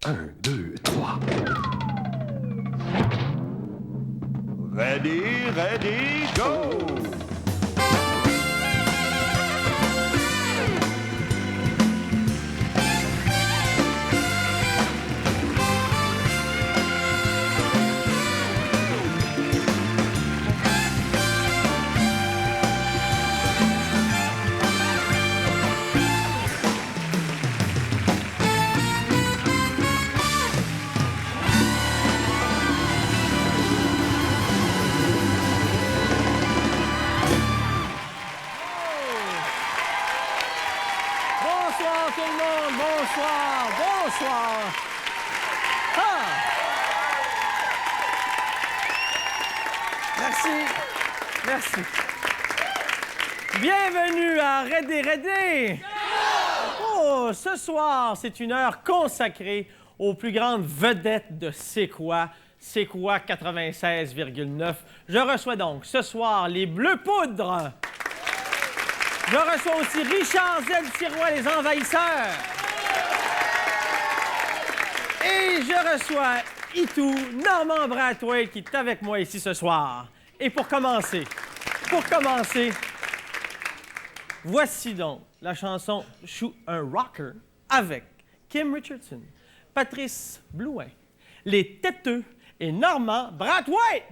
1, 2, 3. Ready, ready, go! Bonsoir tout le monde, bonsoir, bonsoir. Ah! Merci, merci. Bienvenue à Ready Ready. Oh, ce soir, c'est une heure consacrée aux plus grandes vedettes de C'est quoi 96,9. Je reçois donc ce soir les Bleus Poudres. Je reçois aussi Richard Z. Sirois, les Envahisseurs. Et je reçois Itou, Normand Brathwaite, qui est avec moi ici ce soir. Et pour commencer, voici donc la chanson « Je suis un rocker » avec Kim Richardson, Patrice Blouin, Les Têteux et Normand Brathwaite.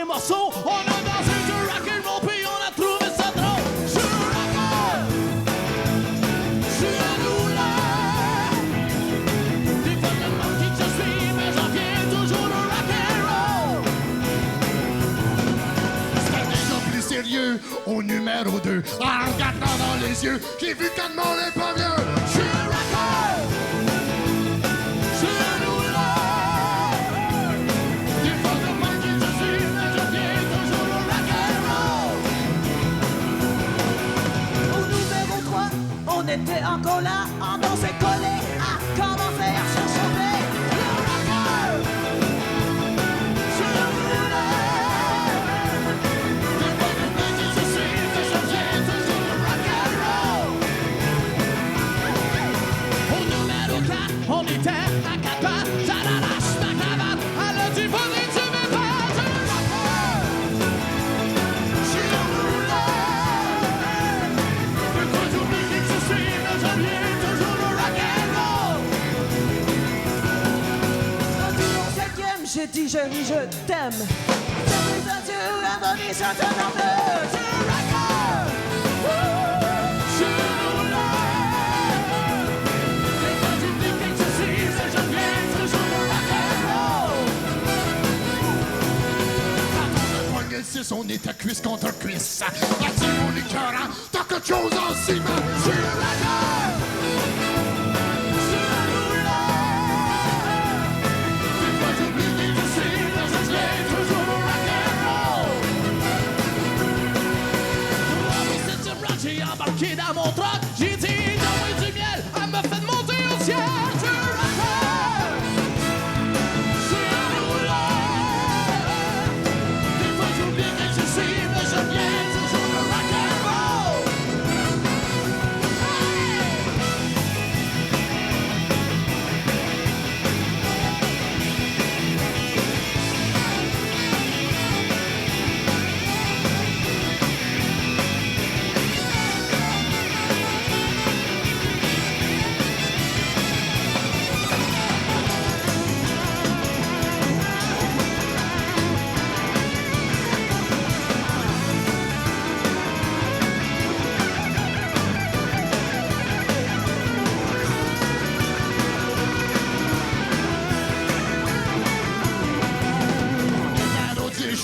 Morceau, on a dansé du rock'n'roll puis on a trouvé ça drôle. Je suis rocker, je suis un rouleur. Des fois je me demande qui que je suis, mais j'en viens toujours au rock'n'roll. C'était déjà plus sérieux au numéro 2. En regardant dans les yeux, j'ai vu qu'un monde est pas mieux. Je suis rocker, je suis un rouleur. Des fois je me demande qui je suis, mais j'en viens toujours au rock'n'roll. Au numéro 3, on était encore là, en dansait collé à comment faire se sauver. Le rocker, je le rouleur. Des fois je me demande qui je suis, mais j'en viens toujours au rock'n'roll. Au numéro 4, on était à 4 pattes, ça l'arrache ma cravate, elle a dit faudrait que tu me fasses un rocker. Je suis un rouleur. Des fois j'oublie qui je suis, mais j'en viens toujours au rock'n'roll. Rendu au 5e, j'ai dit chérie, je t'aime. C'est plus adieu à donner ça te donne de. Je suis rocker. Je suis un rouleur. Des fois j'oublie qui je suis, mais je viens toujours au rock'n'roll. Quand on a poigné le 6, on est à cuisse contre cuisse. Attire mon écœurant, t'as quelque chose en ciment. Je suis le rocker. Je suis un rouleur. Des fois j'oublie qui je suis, mais je viens toujours au rock'n'roll. Au 7e round, j'ai embarqué dans mon truck, j'ai dit donne-moi du miel, elle me fait monter au ciel. Je suis un rocker. Je suis un rouleur. Des fois j'oublie qui je suis, mais je viens toujours au rock'n'roll.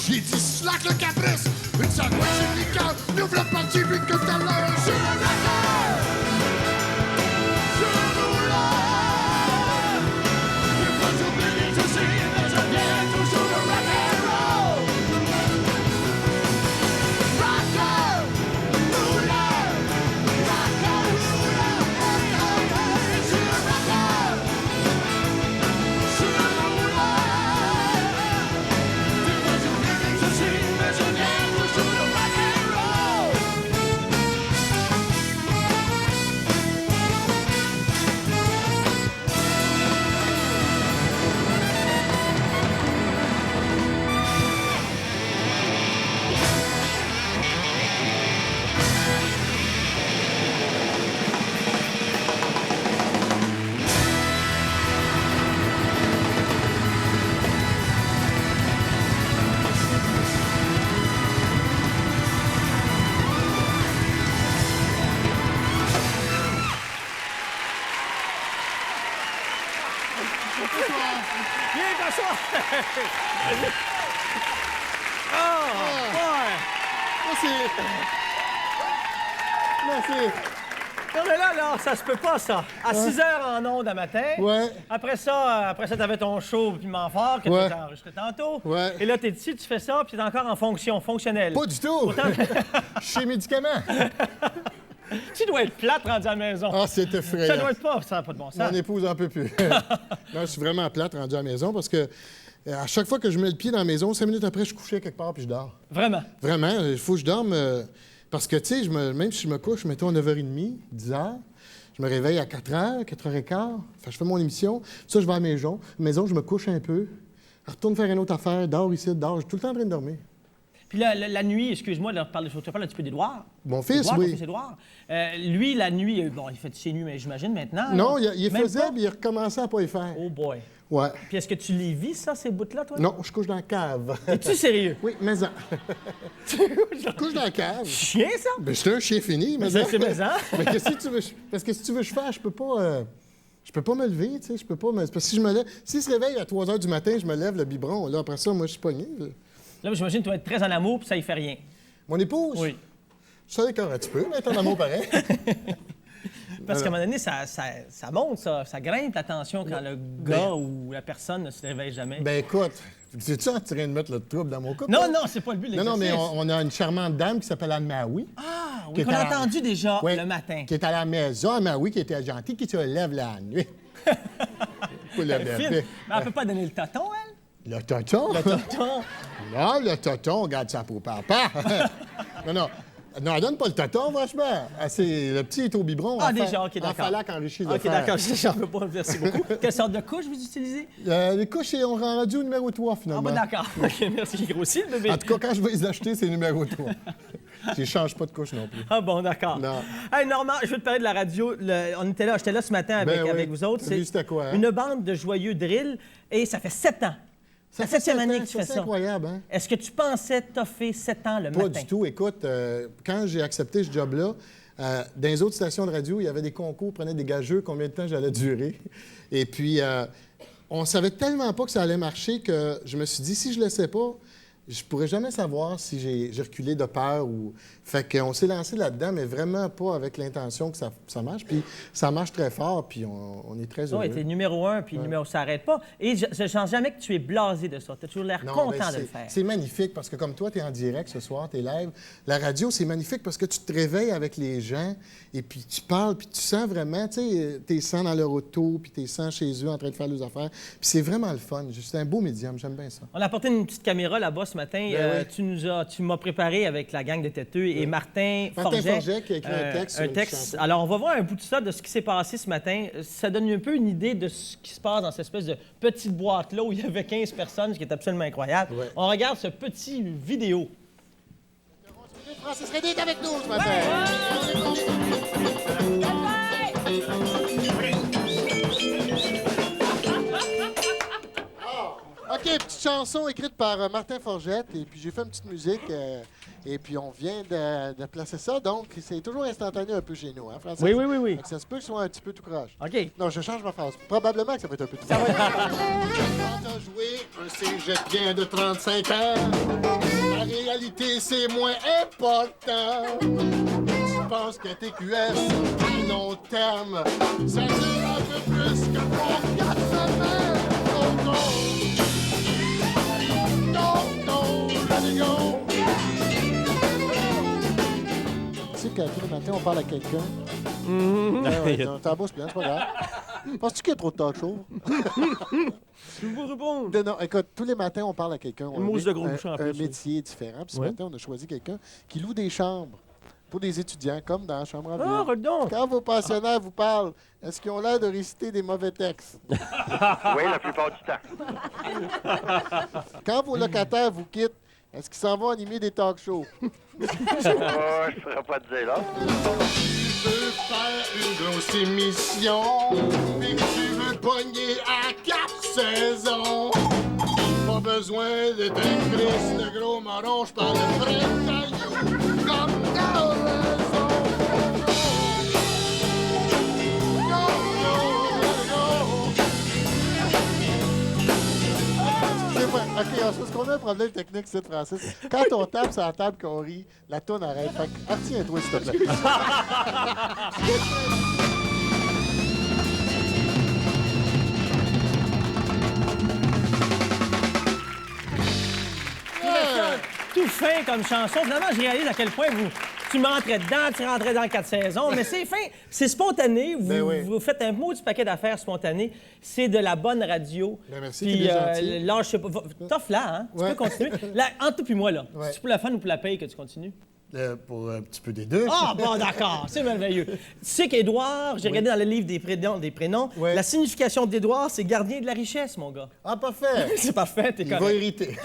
J'ai dit slack le caprice. Une seule fois j'ai mis cœur. N'ouvre le parti puis que tout à l'heure. Je suis le rocker. Je suis un rouleur. Des fois j'oublie qui je suis, mais je viens toujours Merci. Merci. Non, mais là, ça se peut pas, ça. À 6 heures en ondes à matin. Ouais. Après ça, t'avais ton show Piment Fort que Ouais. tu as enregistré tantôt. Ouais. Et là, t'es ici, tu fais ça, puis t'es encore en fonction, fonctionnelle. Pas du tout. Chez Médicaments. Tu dois être plate rendu à la maison. Ah, c'est Ça effrayant. doit être pas, ça n'a pas de bon sens. Mon épouse en peut plus. Non, je suis vraiment plate rendu à la maison parce que à chaque fois que je mets le pied dans la maison, 5 minutes après, je suis couché quelque part puis je dors. Vraiment. Vraiment, il faut que je dorme parce que, tu sais, même si je me couche, mettons à 9h30, 10h, je me réveille à 4h, 4h15, enfin, je fais mon émission. Ça, je vais à la maison, je me couche un peu, je retourne faire une autre affaire, dors ici, dors, je suis tout le temps en train de dormir. Puis là, la nuit, excuse-moi, je te parle un petit peu d'Édouard. Mon fils, Édouard, oui. Ton fils Édouard. Lui, la nuit, bon, il fait ses nuits, mais j'imagine maintenant. Non, là. il Même faisait, pas? puis il recommençait à pas y faire. Oh boy. Ouais. Puis est-ce que tu les vis, ça, ces bouts-là, toi? Non, je couche dans la cave. Es-tu sérieux? Oui, mais ça. Je couche dans la cave. Chien, ça? Ben, c'est un chien fini, mais C'est maison. Mais qu'est-ce que tu veux? Parce que si tu veux que je fasse, je peux pas me lever, tu sais, je peux pas me... Parce que si je me lève... S'il se réveille à 3 h du matin, je me lève le biberon. Là, après ça, moi, je suis pogné. Là. Là, j'imagine que tu vas être très en amour, puis ça y fait rien. Mon épouse? Oui. Je savais quand un petit peu, mais être en amour pareil. Parce qu'à un moment donné, ça monte, ça grimpe la tension quand le gars ou la personne ne se réveille jamais. Ben écoute, c'est-tu en train de mettre le trouble dans mon couple? non, là? non, c'est pas le but de Non, l'exercice. mais on a une charmante dame qui s'appelle Anne Maui. Ah, qui oui, qu'on est a à la- entendu déjà Oui, le matin. Qui est à la maison, Anne Maui, qui était gentille, qui se lève la nuit. Pour le Fine. bébé. Mais elle peut pas donner le tonton, elle? Le tonton? Le tonton. Non, le tonton, regarde ça pour papa. non, elle donne pas le tonton, franchement. Ah, le petit est au biberon. Ah, déjà, OK, d'accord. En falac enrichi de OK, fer. d'accord, j'en veux pas. Merci beaucoup. Quelle sorte de couche vous utilisez? Les couches, on rend rendu au numéro 3, Ah, finalement. ben d'accord. OK, merci. Il grossit, le bébé. En tout cas, quand je vais les acheter, c'est numéro 3. Je ne change pas de couche non plus. Ah bon, d'accord. Non. Hey, Normand, je veux te parler de la radio. J'étais là ce matin avec, Ben oui. avec vous autres. Lui, c'était quoi, hein? Une bande de joyeux drill et ça fait 7 ans. Ça C'est la 7e année ans, que tu fais c'est ça. incroyable, hein? Est-ce que tu pensais toffer 7 ans le Pas matin? du tout. Écoute, quand j'ai accepté ce job-là, dans les autres stations de radio, il y avait des concours, prenaient des gageux, combien de temps j'allais durer. Et puis, on savait tellement pas que ça allait marcher que je me suis dit, si je le sais pas, je pourrais jamais savoir si j'ai reculé de peur ou... Fait qu'on s'est lancé là-dedans, mais vraiment pas avec l'intention que ça marche. Puis ça marche très fort, puis on est très heureux. Oui, t'es numéro 1, puis numéro ça n'arrête pas. Et je ne sens jamais que tu es blasé de ça. Tu as toujours l'air Non, content mais de le faire. C'est magnifique parce que comme toi, tu es en direct ce soir, tu es live. La radio, c'est magnifique parce que tu te réveilles avec les gens et puis tu parles, puis tu sens vraiment, tu sais, t'es sens dans leur auto, puis t'es sens chez eux en train de faire leurs affaires. Puis c'est vraiment le fun. C'est un beau médium, j'aime bien ça. On a apporté une petite caméra là-bas ce matin. Ben oui. Tu m'as préparé avec la gang de têteux et Martin Forget qui a écrit un texte sur une chanson. Alors, on va voir un bout de ça, de ce qui s'est passé ce matin. Ça donne un peu une idée de ce qui se passe dans cette espèce de petite boîte-là où il y avait 15 personnes, ce qui est absolument incroyable. Ouais. On regarde ce petit vidéo. Francis Redé est avec nous ce matin. OK, petite chanson écrite par Martin Forgette, et puis j'ai fait une petite musique, et puis on vient de placer ça, donc c'est toujours instantané un peu chez nous, hein, Francis? Oui. Fait que ça se peut que ce soit un petit peu tout croche. OK. Non, je change ma phrase. Probablement que ça va être un peu tout croche. Quand t'as joué un cégep bien de 35 ans, la réalité, c'est moins important. Tu penses que TQS, à long terme, ça dure un peu plus que 3-4 semaines. Oh non! Non, let it go! Tu sais, quand tous les matins, on parle à quelqu'un. T'as beau, c'est bien, c'est pas grave. Penses-tu qu'il y a trop de talk show? Je vous réponds. Non, écoute, tous les matins, on parle à quelqu'un. Une mousse de gros bouchon en un plus, oui. métier différent. Puis ce Ouais. matin, on a choisi quelqu'un qui loue des chambres pour des étudiants, comme dans la chambre en Ah, ville. regarde donc. Quand vos pensionnaires vous parlent, est-ce qu'ils ont l'air de réciter des mauvais textes? Oui, la plupart du temps. Quand vos locataires vous quittent, est-ce qu'ils s'en vont animer des talk shows? Je ne saurais pas te dire là. Tu veux faire une grosse émission, puis tu veux pogner à 4 saisons. Pas besoin de t'écrire de gros marron, je parle de vrai caillou, comme t'as raison. Go, go, go. Est-ce qu'on a un problème technique, c'est Francis? Quand on tape sur la table qu'on rit, la toune arrête. Fait que, retiens-toi, s'il te plaît. Tout fin comme chanson. Finalement, je réalise à quel point tu m'entrais dedans, tu rentrais dans 4 saisons, mais c'est fin, c'est spontané. Vous faites un mot du paquet d'affaires spontané. C'est de la bonne radio. Ben merci, puis, t'es bien gentil. là, je sais pas, t'offres là, hein? Tu peux continuer. Là, entre toi puis moi, là, c'est pour la fan ou pour la paye que tu continues? Pour un petit peu des deux. Ah, bon, d'accord, c'est merveilleux. Tu sais qu'Édouard, j'ai regardé dans le livre des prénoms, Ouais. la signification d'Édouard, c'est gardien de la richesse, mon gars. Ah, parfait. C'est parfait, t'es Il va correct. irriter.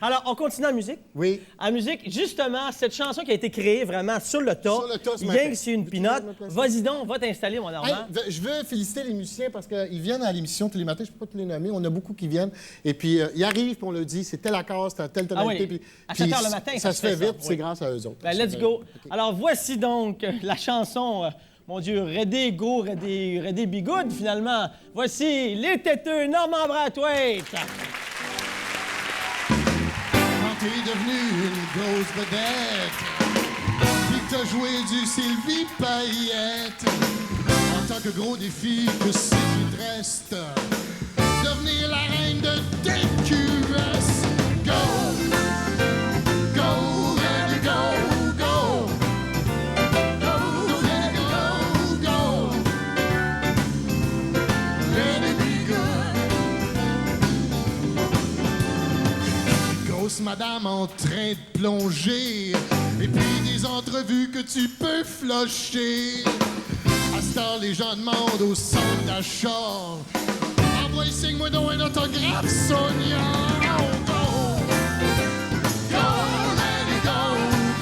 Alors, on continue en musique. Oui. En musique, justement, cette chanson qui a été créée vraiment sur le tas. Sur le tas ce Rien matin. que c'est une Veux-tu pinotte. me placer? Vas-y donc, va t'installer, mon Normand. Hey, je veux féliciter les musiciens parce qu'ils viennent à l'émission tous les matins. Je ne peux pas tous les nommer. On a beaucoup qui viennent. Et puis, ils arrivent, puis on le dit, c'est tel accord, c'est telle tonalité. oui. Puis, À 7 heures le matin, ça se fait vite, oui. c'est grâce à eux autres. Ben, let's go. Alors, voici donc la chanson, mon Dieu, Ready Go, Ready Be Good, finalement. Voici Les Têteux, Normand Brathwaite. Quand t'es devenu une grosse vedette, puis que t'as joué du Sylvie Payette, en tant que gros défi, que c'est qui te reste? Devenir la reine de TQS. Go! Go, ready, go, go! Go, ready, go, go! Let it be good! Grosse madame en train de plonger, et puis des entrevues que tu peux flusher. À cette heure, les gens demandent au centre d'achat. Envoie, signe-moi donc un autographe, Sonia. Oh, go! Go, ready, go,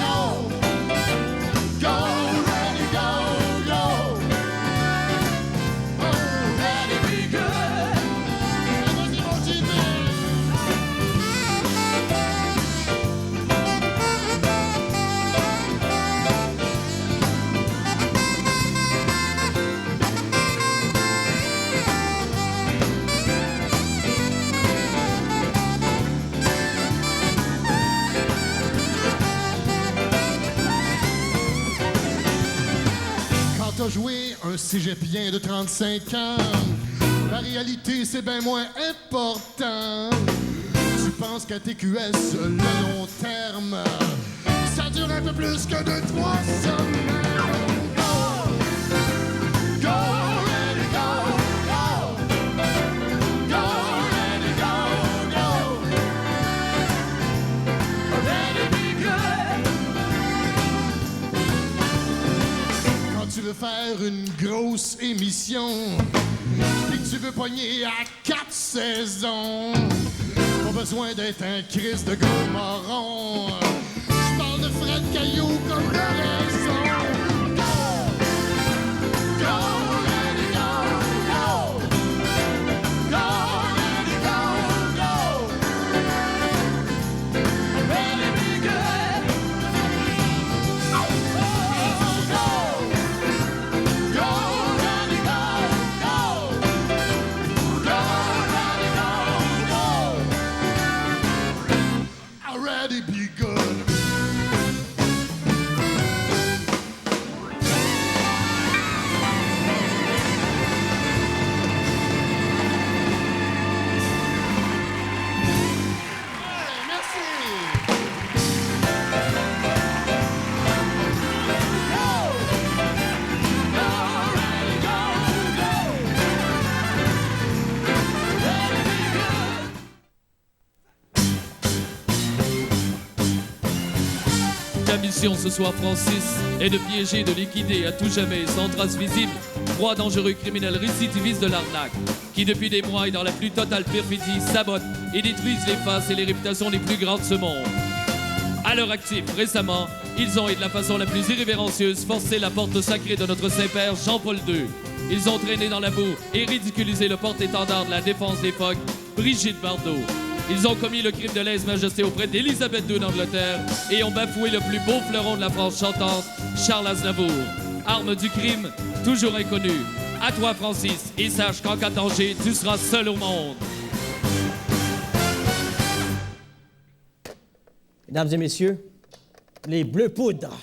go! Go, ready, go, go! Oh, let it be good! Vas-y, mon Jimmy! Quand t'as joué un cégepien de 35 ans, la réalité c'est bien moins important. Tu penses qu'à TQS, le long terme, ça dure un peu plus que 2-3 semaines. Go! Go, ready, go, go! Go, ready, go, go! Let it be good! Quand tu veux faire une grosse émission et que tu veux pogner à 4 saisons, pas besoin d'être un Christ de gros moron. Je parle de Fred Caillou comme de raison. Go! Go, ready, go, go! Go, ready, go, go! Let it be good! Oh, go! Go, ready, go, go! Go, ready, go, go! Already be good! Hey, merci! Ta mission ce soir, Francis, est de piéger, de liquider à tout jamais, sans trace visible, trois dangereux criminels récidivistes de l'arnaque, qui depuis des mois et dans la plus totale perfidie sabotent et détruisent les faces et les réputations les plus grandes de ce monde. À leur actif, récemment, ils ont, et de la façon la plus irrévérencieuse, forcé la porte sacrée de notre Saint-Père Jean-Paul II. Ils ont traîné dans la boue et ridiculisé le porte-étendard de la défense des phoques, Brigitte Bardot. Ils ont commis le crime de lèse-majesté auprès d'Élisabeth II d'Angleterre et ont bafoué le plus beau fleuron de la France chantante, Charles Aznavour. Arme du crime, toujours inconnue. À toi, Francis, et sache qu'en cas de danger, tu seras seul au monde. Mesdames et messieurs, les Bleus Poudres.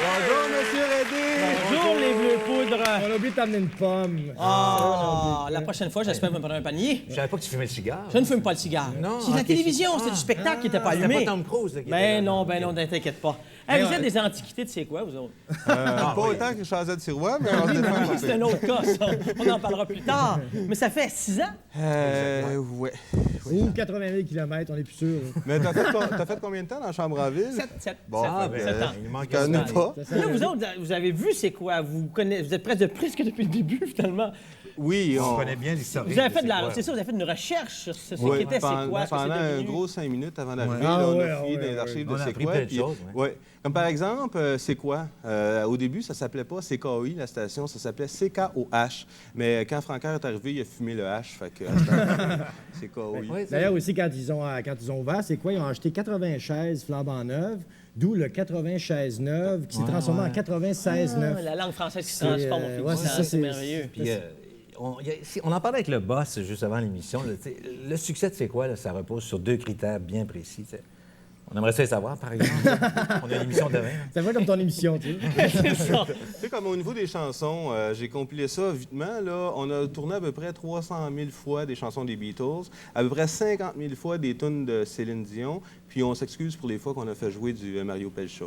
Bonjour, Monsieur Redé! Bonjour, les Bleus Poudres. On a oublié de t'amener une pomme. Ah, la prochaine fois, j'espère me prendre un panier. Je savais pas que tu fumais le cigare. Je ne fume pas le cigare. Non, c'est de la ok, télévision, c'est- c'est du spectacle qui n'était pas C'était allumé. pas Tom Cruise, là, qui était là. Ben non, ne t'inquiète pas. Hey, vous êtes des antiquités de c'est quoi, vous autres? Pas autant que Chazette Sirois, mais on se défend un C'est peu. un autre cas, ça. On en parlera plus tard. Mais ça fait 6 ans. Ouais. Ou 80 000 km, on est plus sûr. Mais t'as fait combien de temps dans la chambre à ville? 7. Bon, Ah, fait que, ben, sept ans. il manque je connais pas. Là, vous autres, vous avez vu c'est quoi? Vous êtes presque depuis le début, finalement. Oui, On connaît bien l'histoire. Vous avez fait c'est ça, vous avez fait une recherche sur ce Oui, qu'était c'est quoi, ce que pendant c'est un devenu. gros 5 minutes avant d'arriver, Ah là, on ouais, a fouillé ah dans les ouais, archives On de a C'est appris quoi. plein de puis- choses, ouais. Comme par exemple, C'est quoi? Au début, ça s'appelait pas CKOI, la station, ça s'appelait CKOH. Mais quand Francaire est arrivé, il a fumé le H, fait que CKOI. D'ailleurs, aussi, quand ils ont ouvert, c'est quoi? Ils ont acheté 80 chaises flambant neuves, d'où le 80 chaises neuves qui s'est transformé en 96 Ah, neuf. la langue française qui se C'est, transforme au fil ouais, du c'est temps, ça, c'est merveilleux. Puis, on en parlait avec le boss juste avant l'émission. Là, tu sais, le succès de C'est quoi? Là, ça repose sur 2 critères bien précis. Tu sais. On aimerait ça les savoir, par exemple. On a une émission demain. Ça va comme ton émission, tu sais. C'est ça. Tu sais, comme au niveau des chansons, j'ai compilé ça vitement. Là, on a tourné à peu près 300 000 fois des chansons des Beatles, à peu près 50 000 fois des tunes de Céline Dion, puis on s'excuse pour les fois qu'on a fait jouer du Mario Pelcha.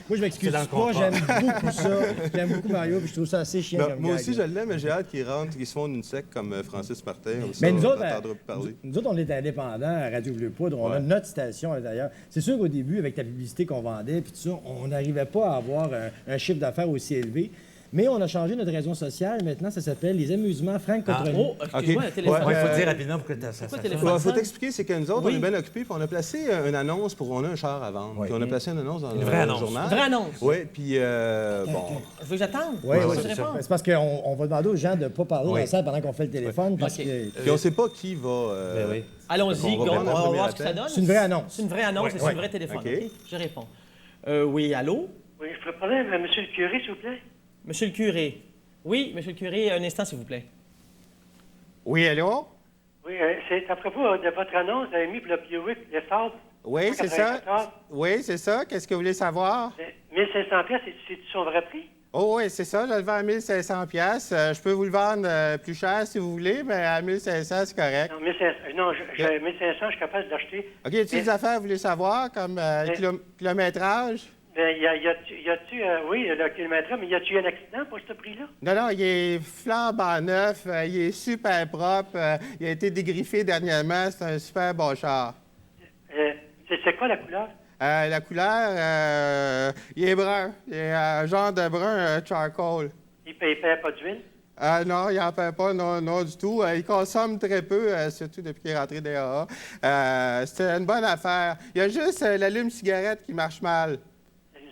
Moi, je m'excuse C'est dans le pas, contrat. j'aime beaucoup ça. J'aime beaucoup Mario, puis je trouve ça assez chiant Ben, comme moi gag, aussi, là. je l'aime, mais j'ai hâte qu'ils rentrent, qu'ils se font une sec comme Francis Martin. Comme ça, Mais nous on autres, n'entendra plus parler. nous autres, on est indépendants à Radio Bleu Poudre. On a notre station à l'intérieur. C'est sûr qu'au début, avec la publicité qu'on vendait, puis tout ça, on n'arrivait pas à avoir un chiffre d'affaires aussi élevé. Mais on a changé notre raison sociale. Maintenant, ça s'appelle les amusements Franck Cotroni. Oh, excuse-moi, le téléphone. Il faut dire rapidement pour que ça Pourquoi ça- téléphone? Il faut t'expliquer, c'est que nous autres, Oui. on est bien occupés, puis on a placé une annonce pour on a un char à vendre. Oui. Puis on a placé une annonce dans Une le vraie annonce. journal. Une vraie annonce. Oui, puis bon. Je veux que j'attende. Oui, Je oui, veux c'est répondre. C'est parce qu'on va demander aux gens de ne pas parler dans la salle pendant qu'on fait le téléphone. Parce OK. que Puis on sait pas qui va. Ben oui. Allons-y, On va go, on prendre un va premier voir ce que ça appel. donne. c'est une vraie annonce. C'est une vraie annonce et c'est un vrai téléphone. OK. OK? Je réponds. Oui, allô? Oui, je pourrais parler à M. le curé, s'il vous plaît? Monsieur le curé. Oui, monsieur le curé, un instant, s'il vous plaît. Oui, allô? Oui, c'est à propos de votre annonce, vous avez mis pour le Buick, le Sable. Oui, c'est ça. Oui, c'est ça. Qu'est-ce que vous voulez savoir? 1500 pièces, c'est son vrai prix? Oh oui, c'est ça. Je le vends à 1500 pièces. Je peux vous le vendre plus cher si vous voulez, mais à 1500, c'est correct. Non, 1500, non, 1500, je suis capable de l'acheter. OK, y a-t-il des affaires que vous voulez savoir, comme kilométrage? Ben, y a-tu, oui, le kilomètre, mais y a-tu un accident pour ce prix-là? Non, non, il est flambant neuf, il est super propre, il a été dégriffé dernièrement, c'est un super bon char. C'est quoi la couleur? La couleur, il est brun, il est un genre de brun charcoal. Il paye pas d'huile? Non, il n'en paie pas, non du tout. Il consomme très peu, surtout depuis qu'il est rentré des AA. C'est une bonne affaire. Il y a juste l'allume-cigarette qui marche mal.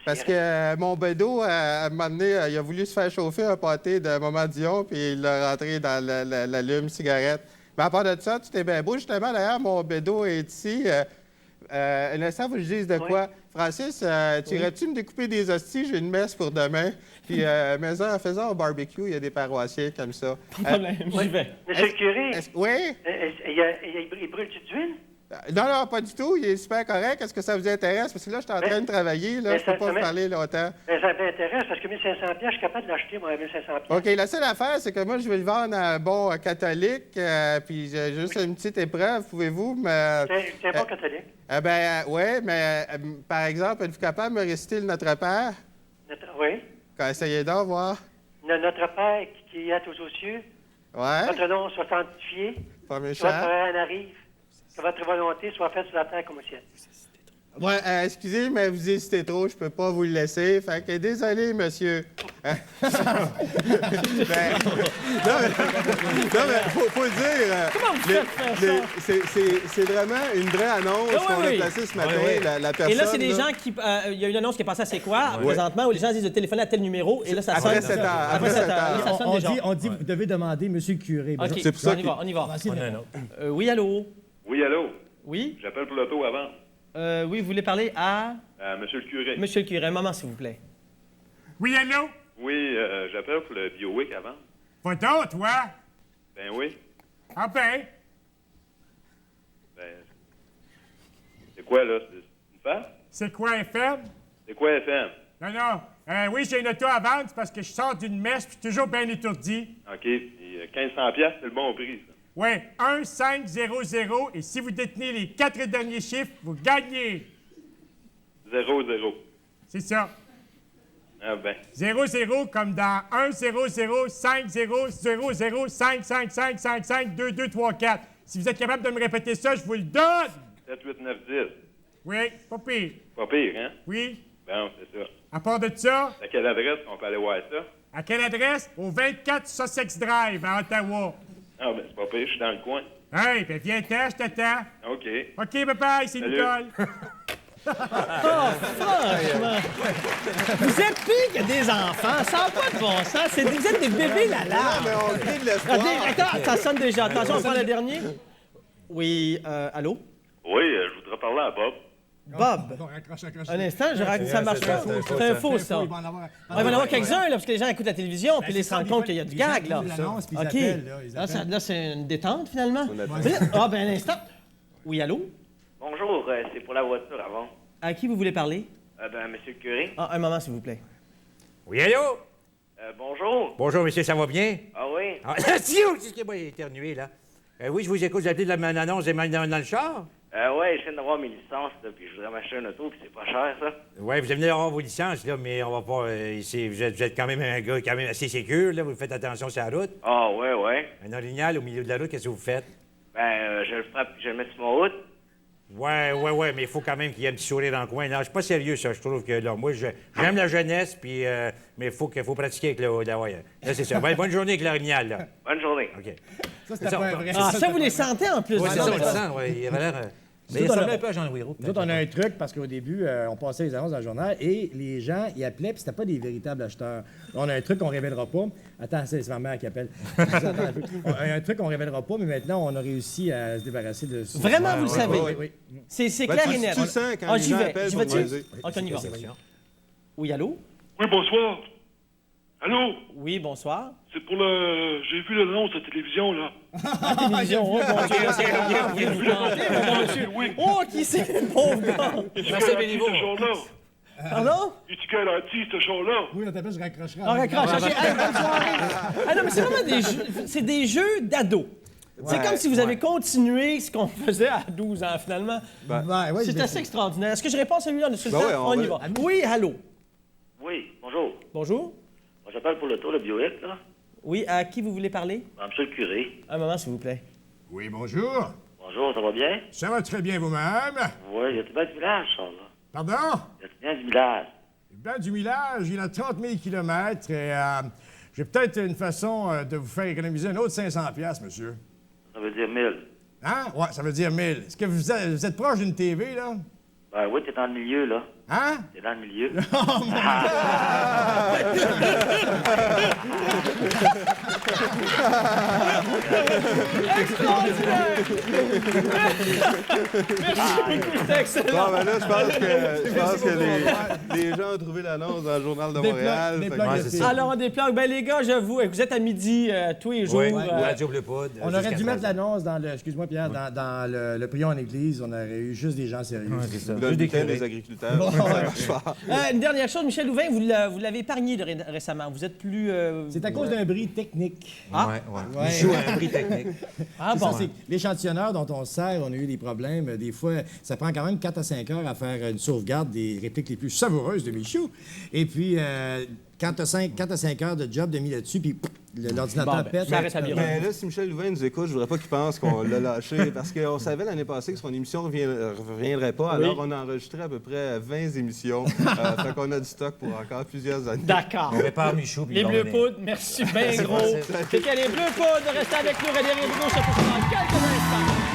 Parce que mon bédo, à un moment donné, il a voulu se faire chauffer un pâté de Maman Dion, puis il l'a rentré dans l'allume-cigarette. Mais à part de ça, tout est bien beau. Justement, d'ailleurs, mon bédo est ici. Un instant, vous que je dise de quoi? Francis, tu irais-tu me découper des hosties? J'ai une messe pour demain. Puis, maison, en faisant un barbecue, il y a des paroissiens comme ça. Pas de problème, j'y vais. Monsieur le curé, Oui? il brûle-tu d'huile? Non, pas du tout. Il est super correct. Est-ce que ça vous intéresse? Parce que là, je suis en train de travailler. Là, mais je peux ça- pas ça vous parler longtemps. Ben, ça m'intéresse parce que 1500 pièces, je suis capable de l'acheter, moi, à 1500 pièces. OK, la seule affaire, c'est que moi, je vais le vendre à un bon catholique. Puis j'ai juste une petite épreuve. Pouvez-vous me... C'est pas catholique. Oui, mais par exemple, êtes-vous capable de me réciter le Notre Père? Oui. Essayez donc, voir. Notre Père qui est aux cieux, Ouais, votre nom soit sanctifié, pas que votre méchant. règne arrive, que votre volonté soit faite sur la terre comme au ciel. Ouais, excusez, mais vous hésitez trop, je peux pas vous le laisser. Fait que désolé, monsieur. Ben, non, mais faut le dire. Comment vous faites faire ça? C'est vraiment une vraie annonce Ah, oui, qu'on oui. a placée ce matin. La personne. Et là, c'est des gens qui. Il y a une annonce qui est passée à C'est quoi, présentement, où les gens disent de téléphoner à tel numéro, et là, ça sonne. Après 7 heures. Après 7 heures. Ça sonne déjà. On dit, vous devez demander Monsieur le curé. OK, C'est pour ça on y va. On a un autre. Oui, allô? Oui, allô? Oui? J'appelle pour l'auto avant. Oui, vous voulez parler à Monsieur le curé. Monsieur le curé. Un moment, s'il vous plaît. Oui, allô? Oui, j'appelle pour le BioWick avant. Pas d'autre, toi? Ben oui. Ah ben, Ben. C'est quoi, là? C'est une femme? c'est quoi FM? C'est quoi FM? Non, non. Oui, j'ai une auto à vendre, c'est parce que je sors d'une messe, puis toujours bien étourdi. OK. Puis 1500$, c'est le bon prix, ça. Oui, 1500, et si vous détenez les 4 derniers chiffres, vous gagnez. 00. C'est ça. Ah ben. 00 comme dans 1 0 0 5 0 0 0 5 5 5 5 5 2 2 3 4. Si vous êtes capable de me répéter ça, je vous le donne. 7, 8, 9, 10. Oui, pas pire. Pas pire, hein? Oui. Bon, c'est ça. À part de ça, À quelle adresse on peut aller voir ça? à quelle adresse? Au 24 Sussex Drive, à Ottawa. Ah ben, c'est pas pire, je suis dans le coin. Hey, ben viens-t'en, je t'attends. OK. OK, bye-bye, c'est Salut. Nicole. Franchement! Vous êtes pire que des enfants. Ça n'a pas de bon sens. Vous êtes des bébés, là, là. Non, mais on crie de l'espoir. Attends, ça sonne déjà. Attention, on prend le dernier. Oui, allô? Oui, je voudrais parler à Bob. Bob. Bon, raccroche. Un instant, ça marche pas. C'est un faux, ça. Il va en avoir. Il va y en avoir quelques-uns, là, parce que les gens écoutent la télévision, puis ils se rendent compte qu'il y a du gag, là. OK. Là, c'est une détente, finalement. Ah, ben, un instant. Oui, allô? Bonjour, c'est pour la voiture avant. À qui vous voulez parler? Monsieur le curé. Ah, un moment, s'il vous plaît. Oui, allô? Bonjour. Bonjour, monsieur, ça va bien? Ah oui? Ah, si, moi éternué, là. Oui, je vous écoute, vous appelez de la annonce dans le char? Ouais, je viens d'avoir mes licences, là, puis je voudrais m'acheter un auto, puis c'est pas cher, ça. Oui, vous venez d'avoir vos licences, là, mais on va pas... ici, vous êtes quand même un gars quand même assez sécure, là, vous faites attention sur la route. Ah, ouais. Un orignal au milieu de la route, qu'est-ce que vous faites? Je le frappe, puis je le mets sur mon route. Ouais, mais il faut quand même qu'il y ait un petit sourire dans le coin. Non, c'est pas sérieux, ça. Je trouve que, là, moi, j'aime la jeunesse, puis... mais il faut pratiquer avec la wire. Là, c'est ça. Bonne journée avec l'orignal, là. Bonne journée. OK. Ça, c'était pas vrai. Ah, ça, vous les sentez, en plus. Oui, c'est Non, ça, mais on le sent, ouais. Il avait l'air... Mais il ressemblait un peu à Jean-Louis Roux. Nous autres, on a un truc parce qu'au début, on passait les annonces dans le journal et les gens, ils appelaient, puis c'était pas des véritables acheteurs. On a un truc qu'on révélera pas. Attends, c'est ma mère qui appelle. Attends un peu. On a un truc qu'on révélera pas, mais maintenant, on a réussi à se débarrasser de ça. Vraiment, vous le savez? Oui. C'est clair et net. Tu sens quand Ah, les j'y gens vais. appellent J'y pour vas-tu? niaiser. OK, on y va. Oui, allô? Oui, bonsoir. Allô? Oui, bonsoir. C'est pour le... J'ai vu l'annonce à la télévision, là. La télévision, oh, mon Dieu, là, c'est rien. Vous vous plantez, mon monsieur. Oh, qui c'est, le pauvre gars? Merci, Béliveau. Pardon? Es-tu garanti, ce show-là? Oui, on t'appelle, je raccrocherai. On raccroche. OK, hey, bonne soirée. Ah non, mais c'est vraiment des jeux... C'est des jeux d'ados. C'est comme si vous avez continué ce qu'on faisait à 12 ans, finalement. Ouais, C'est assez extraordinaire. Est-ce que je réponds à celui-là? On Ben ouais, on y va. Oui, allô? Oui, bonjour. Bonjour? Moi, j'appelle pour l'auto, le BioWick, là. Oui, à qui vous voulez parler? Monsieur le curé. Un moment, s'il vous plaît. Oui, bonjour. Bonjour, ça va bien? Ça va très bien vous-même. Oui, y a-tu bien du village, ça, là? Pardon? Y a-tu bien du village? Ben, du village, il a 30 000 kilomètres et j'ai peut-être une façon de vous faire économiser un autre 500$, monsieur. Ça veut dire 1000. Hein? Ouais, ça veut dire 1000. Est-ce que vous êtes proche d'une TV, là? Ben oui, t'es dans le milieu, là. Hein? T'es dans le milieu. Oh, mon C'était excellent. Bon, ben là, je pense que les gens ont trouvé l'annonce dans le Journal de Montréal. des Fait plugs que- de filles. Alors, on déplanque. Ben, les gars, j'avoue, vous êtes à midi tous les jours. Oui, Radio Bleu Poudre. On aurait dû mettre l'annonce dans le... Excuse-moi, Pierre, dans le prion en église. On aurait eu juste des gens sérieux. c'est ça. Le bulletin des agriculteurs. Une dernière chose, Michel Louvain, vous l'avez épargné récemment. Vous êtes plus... C'est à cause d'un bris technique. Ouais. Il joue à un prix technique. Ah C'est bon? ça, c'est que l'échantillonneur dont on se sert, on a eu des problèmes. Des fois, ça prend quand même 4 à 5 heures à faire une sauvegarde des répliques les plus savoureuses de Michou. Et puis, Quand tu as 5 heures de job de mis là-dessus, puis l'ordinateur pète... Mais là, si Michel Louvain nous écoute, je voudrais pas qu'il pense qu'on l'a lâché, parce qu'on savait l'année passée que son émission ne reviendrait pas, alors on a enregistré à peu près 20 émissions. Fait qu'on a du stock pour encore plusieurs années. D'accord. On répare Michou. Les Bleus Poudres, merci bien gros. C'était les Bleus Poudres. Restez avec nous, Valérie Bruno, je te dans quelques instants.